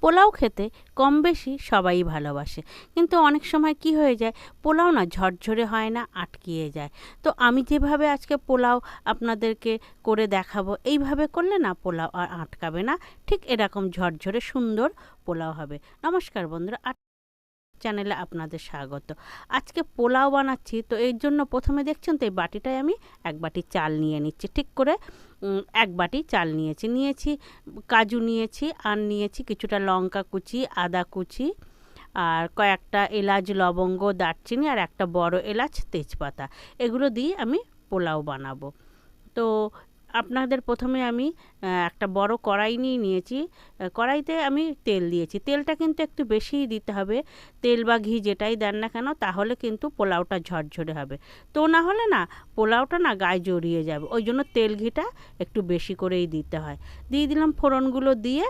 পোলাও খেতে কম বেশি সবাই ভালোবাসে, কিন্তু অনেক সময় কি হয়ে যায়, পোলাও না ঝরঝরে হয় না, আটকিয়ে যায়। তো আমি যেভাবে আজকে পোলাও আপনাদেরকে করে দেখাবো, এইভাবে করলে না পোলাও আর আটকাবে না, ঠিক এরকম ঝরঝরে সুন্দর পোলাও হবে। নমস্কার বন্ধুরা, চ্যানেলে আপনাদের স্বাগত। আজকে পোলাও বানাচ্ছি, তো এর জন্য প্রথমে দেখছেন তো এই বাটিটায় আমি এক বাটি চাল নিয়ে নিচ্ছি। ঠিক করে এক বাটি চাল নিয়েছি কাজু নিয়েছি, আর নিয়েছি কিছুটা লঙ্কা কুচি, আদা কুচি, আর কয়েকটা এলাচ, লবঙ্গ, দারচিনি, আর একটা বড় এলাচ, তেজপাতা। এগুলো দিয়ে আমি পোলাও বানাবো। তো আপনাদের প্রথমে আমি একটা বড় কড়াই নিয়েছি। কড়াইতে আমি তেল দিয়েছি। তেলটা কিন্তু একটু বেশিই দিতে হবে, তেল বা ঘি যেটাই দেন না কেন, তাহলে কিন্তু পোলাওটা ঝরঝরে হবে। তো না হলে না পোলাওটা না গায়ে জড়িয়ে যাবে, ওই জন্য তেল ঘিটা একটু বেশি করেই দিতে হয়। দিয়ে দিলাম ফোড়নগুলো, দিয়ে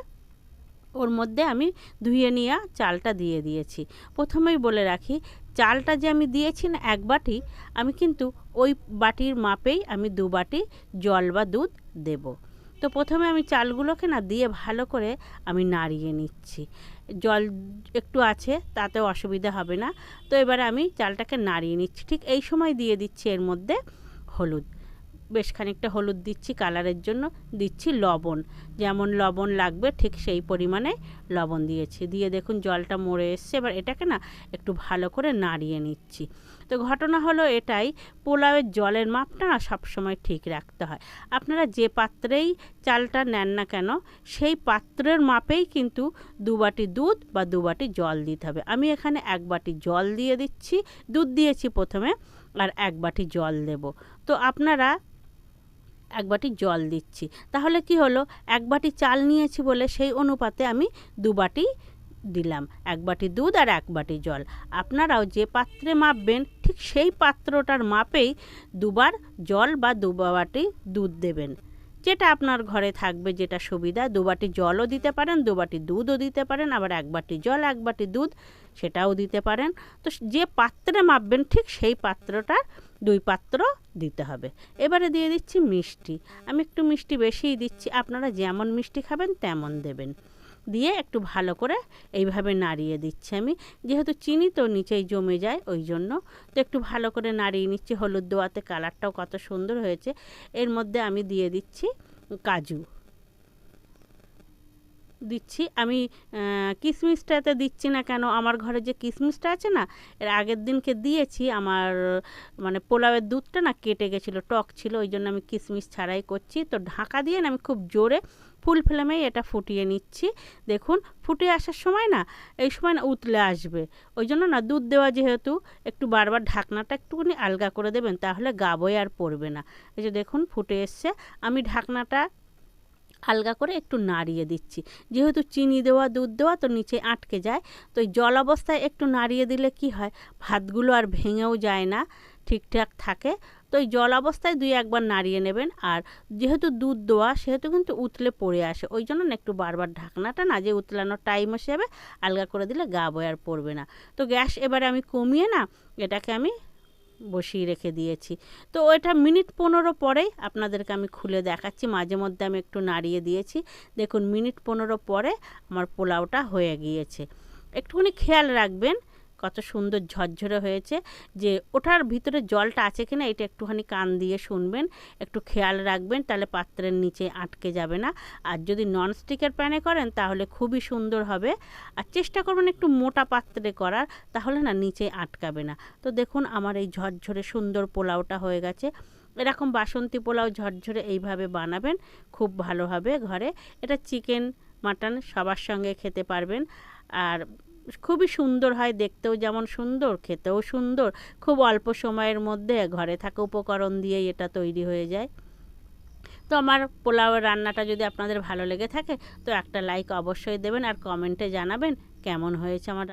ওর মধ্যে আমি ধুয়ে নেওয়া চালটা দিয়ে দিয়েছি। প্রথমেই বলে রাখি, চালটা যে আমি দিয়েছি না এক বাটি, আমি কিন্তু ওই বাটির মাপেই আমি 2 বাটি জল বা দুধ দেব। তো প্রথমে আমি চালগুলোকে না দিয়ে ভালো করে আমি নাড়িয়ে নিচ্ছি। জল একটু আছে, তাতেও অসুবিধা হবে না। তো এবারে আমি চালটাকে নাড়িয়ে নিচ্ছি। ঠিক এই সময় দিয়ে দিচ্ছি এর মধ্যে হলুদ, বেশ খানিকটা হলুদ দিচ্ছি কালারের জন্য। দিচ্ছি লবণ, যেমন লবণ লাগবে ঠিক সেই পরিমাণে লবণ দিয়েছি। দিয়ে দেখুন জলটা মরে এসছে। এবার এটাকে না একটু ভালো করে নাড়িয়ে নিচ্ছি। তো ঘটনা হলো এটাই, পোলাওয়ের জলের মাপটা না সবসময় ঠিক রাখতে হয়। আপনারা যে পাত্রেই চালটা নেন না কেন, সেই পাত্রের মাপেই কিন্তু 2 বাটি দুধ বা 2 বাটি জল দিতে হবে। আমি এখানে 1 বাটি জল দিয়ে দিচ্ছি, দুধ দিয়েছি প্রথমে, আর 1 বাটি জল দেব। তো আপনারা 1 বাটি জল দিচ্ছি। তাহলে কি হলো, 1 বাটি চাল নিয়েছি বলে সেই অনুপাতে আমি 2 বাটি দিলাম, 1 বাটি দুধ আর 1 বাটি জল। আপনারাও যে পাত্রে মাপবেন ঠিক সেই পাত্রটার মাপেই 2 বার জল বা 2 বাটি দুধ দেবেন। যেটা আপনার ঘরে থাকবে, যেটা সুবিধা, 2 বাটি জলও দিতে পারেন, 2 বাটি দুধও দিতে পারেন, আবার 1 বাটি জল 1 বাটি দুধ সেটাও দিতে পারেন। তো যে পাত্রে মাপবেন ঠিক সেই পাত্রটার 2 পাত্র দিতে হবে। এবারে দিয়ে দিচ্ছি মিষ্টি। আমি একটু মিষ্টি বেশিই দিচ্ছি, আপনারা যেমন মিষ্টি খাবেন তেমন দেবেন। দিয়ে একটু ভালো করে এইভাবে নাড়িয়ে দিচ্ছি আমি, যেহেতু চিনি তো নিচেই জমে যায় ওই জন্য। তো একটু ভালো করে নাড়িয়ে নিচ্ছি। হলুদ দেওয়াতে কালারটাও কত সুন্দর হয়েছে। এর মধ্যে আমি দিয়ে দিচ্ছি কাজু দিচ্ছি। আমি কিশমিশটাতে দিচ্ছি না কেন, আমার ঘরে যে কিশমিশটা আছে না, এর আগের দিনকে দিয়েছি, আমার মানে পোলাওয়ের দুধটা না কেটে গেছিলো, টক ছিল, ওই জন্য আমি কিশমিশ ছাড়াই করছি। তো ঢাকা দিয়ে না আমি খুব জোরে ফুল ফ্লেমেই এটা ফুটিয়ে নিচ্ছি। দেখুন ফুটে আসার সময় না, এই সময় না উতলে আসবে, ওই জন্য না দুধ দেওয়া যেহেতু, একটু বারবার ঢাকনাটা একটুখানি আলগা করে দেবেন, তাহলে গা বয়ে আর পড়বে না। এই যে দেখুন ফুটে এসছে, আমি ঢাকনাটা হালকা করে একটু নাড়িয়ে দিচ্ছি। যেহেতু চিনি দেওয়া, দুধ দেওয়া, তো নিচে আটকে যায়। তো এই জল অবস্থায় একটু নাড়িয়ে দিলে কি হয়, ভাতগুলো আর ভেঙেও যায় না, ঠিকঠাক থাকে। তো এই জল অবস্থায় 2-1 বার নাড়িয়ে নেবেন। আর যেহেতু দুধ দেওয়া, সেহেতু কিন্তু উতলে পড়ে আসে, ওই জন্য না একটু বারবার ঢাকনাটা না, যে উতলানোর টাইম এসে যাবে, আলগা করে দিলে গা বয়ে আর পড়বে না। তো গ্যাস এবারে আমি কমিয়ে না এটাকে আমি বসিয়ে রেখে দিয়েছি। তো ওইটা মিনিট 15 পরেই আপনাদেরকে আমি খুলে দেখাচ্ছি। মাঝে মধ্যে আমি একটু নাড়িয়ে দিয়েছি। দেখুন মিনিট 15 পরে আমার পোলাওটা হয়ে গিয়েছে। একটুখানি খেয়াল রাখবেন কত সুন্দর ঝরঝরে হয়েছে, যে ওটার ভিতরে জলটা আছে কিনা এটা একটুখানি কান দিয়ে শুনবেন, একটু খেয়াল রাখবেন, তাহলে পাত্রের নিচে আটকে যাবে না। আর যদি ননস্টিকের প্যানে করেন তাহলে খুবই সুন্দর হবে। আর চেষ্টা করবেন একটু মোটা পাত্রে করার, তাহলে না নিচে আটকাবে না। তো দেখুন আমার এই ঝরঝরে সুন্দর পোলাওটা হয়ে গেছে। এরকম বাসন্তী পোলাও ঝরঝরে এইভাবে বানাবেন, খুব ভালো হবে ঘরে। এটা চিকেন, মাটন সবার সঙ্গে খেতে পারবেন। আর খুবই সুন্দর হয়, দেখতেও যেমন সুন্দর, খেতেও সুন্দর। খুব অল্প সময়ের মধ্যে ঘরে থাকা উপকরণ দিয়েই এটা তৈরি হয়ে যায়। তো আমার পোলাওয়ের রান্নাটা যদি আপনাদের ভালো লেগে থাকে, তো একটা লাইক অবশ্যই দেবেন, আর কমেন্টে জানাবেন কেমন হয়েছে আমার